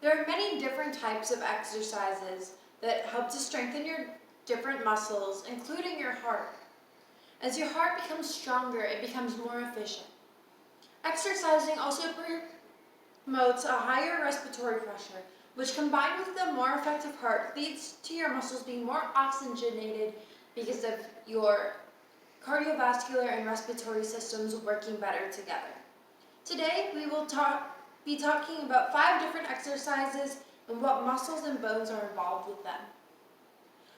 There are many different types of exercises that help to strengthen your different muscles, including your heart. As your heart becomes stronger, it becomes more efficient. Exercising also promotes a higher respiratory pressure, which combined with the more effective heart leads to your muscles being more oxygenated because of your cardiovascular and respiratory systems working better together. Today, we will be talking about 5 different exercises and what muscles and bones are involved with them.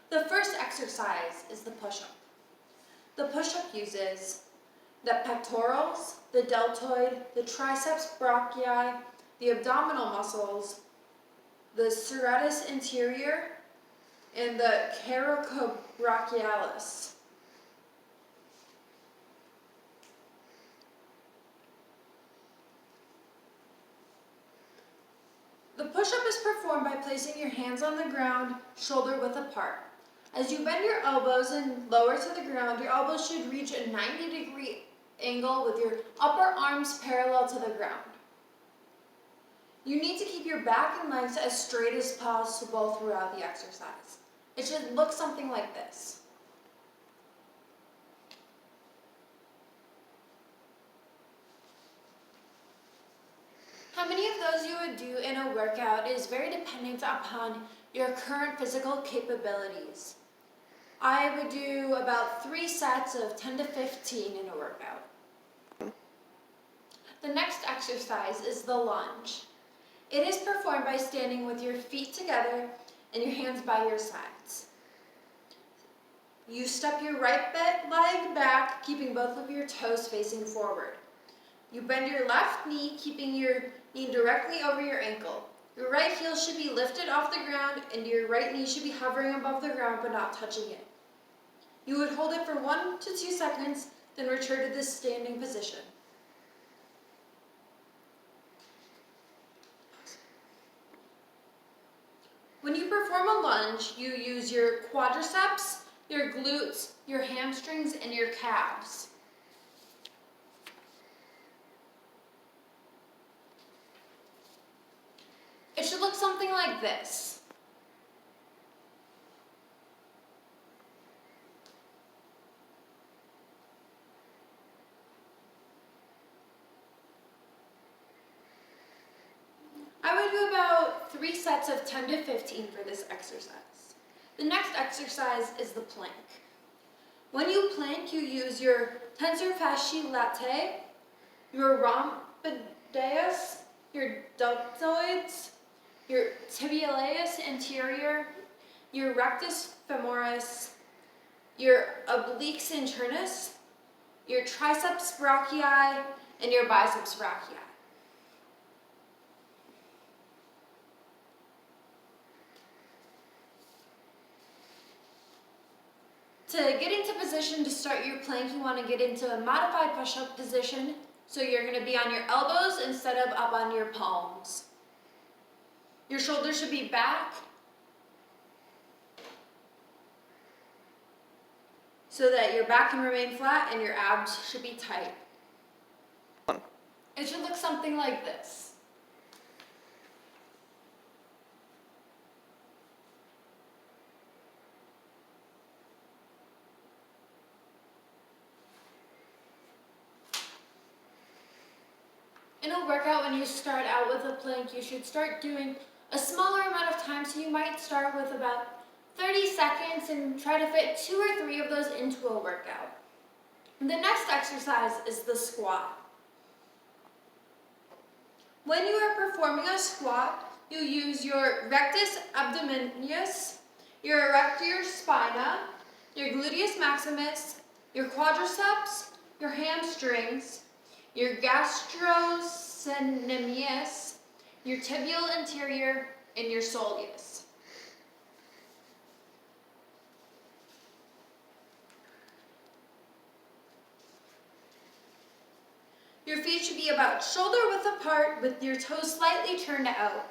The first exercise is the push-up. The push-up uses the pectorals, the deltoid, the triceps brachii, the abdominal muscles, the serratus anterior, and the coracobrachialis. The push-up is performed by placing your hands on the ground, shoulder width apart. As you bend your elbows and lower to the ground, your elbows should reach a 90-degree angle with your upper arms parallel to the ground. You need to keep your back and legs as straight as possible throughout the exercise. It should look something like this. How many of those you would do in a workout is very dependent upon your current physical capabilities. I would do about 3 sets of 10 to 15 in a workout. The next exercise is the lunge. It is performed by standing with your feet together and your hands by your sides. You step your right leg back, keeping both of your toes facing forward. You bend your left knee, keeping your knee directly over your ankle. Your right heel should be lifted off the ground and your right knee should be hovering above the ground but not touching it. You would hold it for 1 to 2 seconds, then return to this standing position. When you perform a lunge, you use your quadriceps, your glutes, your hamstrings, and your calves. It should look something like this. I would do about 3 sets of 10 to 15 for this exercise. The next exercise is the plank. When you plank, you use your tensor fasciae latae, your rhomboideus, your deltoids, your tibialis anterior, your rectus femoris, your obliques internus, your triceps brachii, and your biceps brachii. To get into position to start your plank, you want to get into a modified push-up position. So you're going to be on your elbows instead of up on your palms. Your shoulders should be back so that your back can remain flat and your abs should be tight. It should look something like this. In a workout, when you start out with a plank, you should start doing a smaller amount of time, so you might start with about 30 seconds and try to fit 2 or 3 of those into a workout. And the next exercise is the squat. When you are performing a squat, you use your rectus abdominis, your erector spina, your gluteus maximus, your quadriceps, your hamstrings, your gastrocnemius, your tibial anterior, and your soleus. Your feet should be about shoulder width apart with your toes slightly turned out.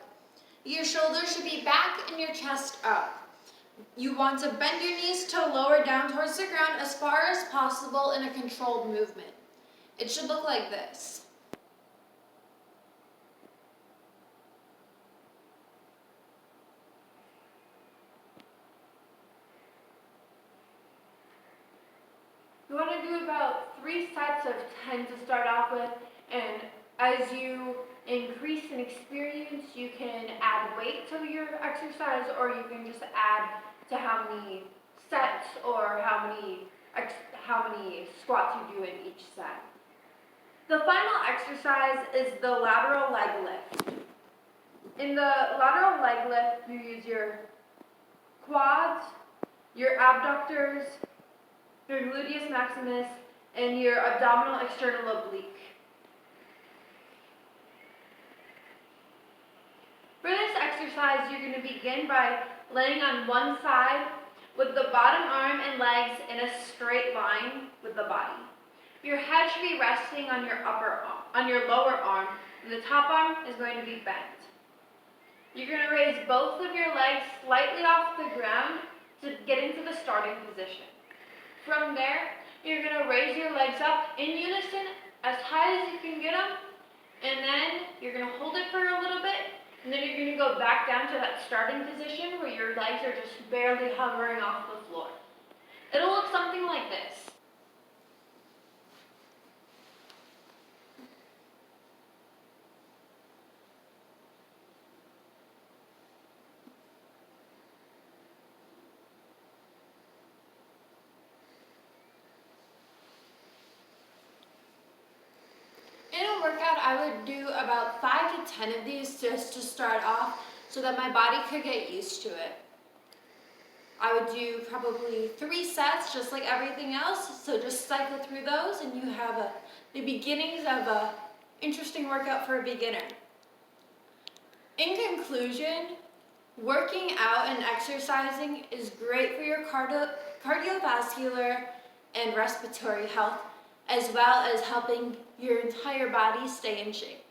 Your shoulders should be back and your chest up. You want to bend your knees to lower down towards the ground as far as possible in a controlled movement. It should look like this. You want to do about 3 sets of 10 to start off with, and as you increase in experience, you can add weight to your exercise, or you can just add to how many sets or how many squats you do in each set. The final exercise is the lateral leg lift. In the lateral leg lift, you use your quads, your abductors, your gluteus maximus, and your abdominal external oblique. For this exercise, you're going to begin by laying on one side with the bottom arm and legs in a straight line with the body. Your head should be resting on your lower arm, and the top arm is going to be bent. You're going to raise both of your legs slightly off the ground to get into the starting position. From there, you're going to raise your legs up in unison as high as you can get them, and then you're going to hold it for a little bit, and then you're going to go back down to that starting position where your legs are just barely hovering off the floor. It'll look something like this. In a workout, I would do about 5 to 10 of these just to start off so that my body could get used to it. I would do probably 3 sets just like everything else, so just cycle through those and you have the beginnings of an interesting workout for a beginner. In conclusion, working out and exercising is great for your cardiovascular and respiratory health, as well as helping your entire body stay in shape.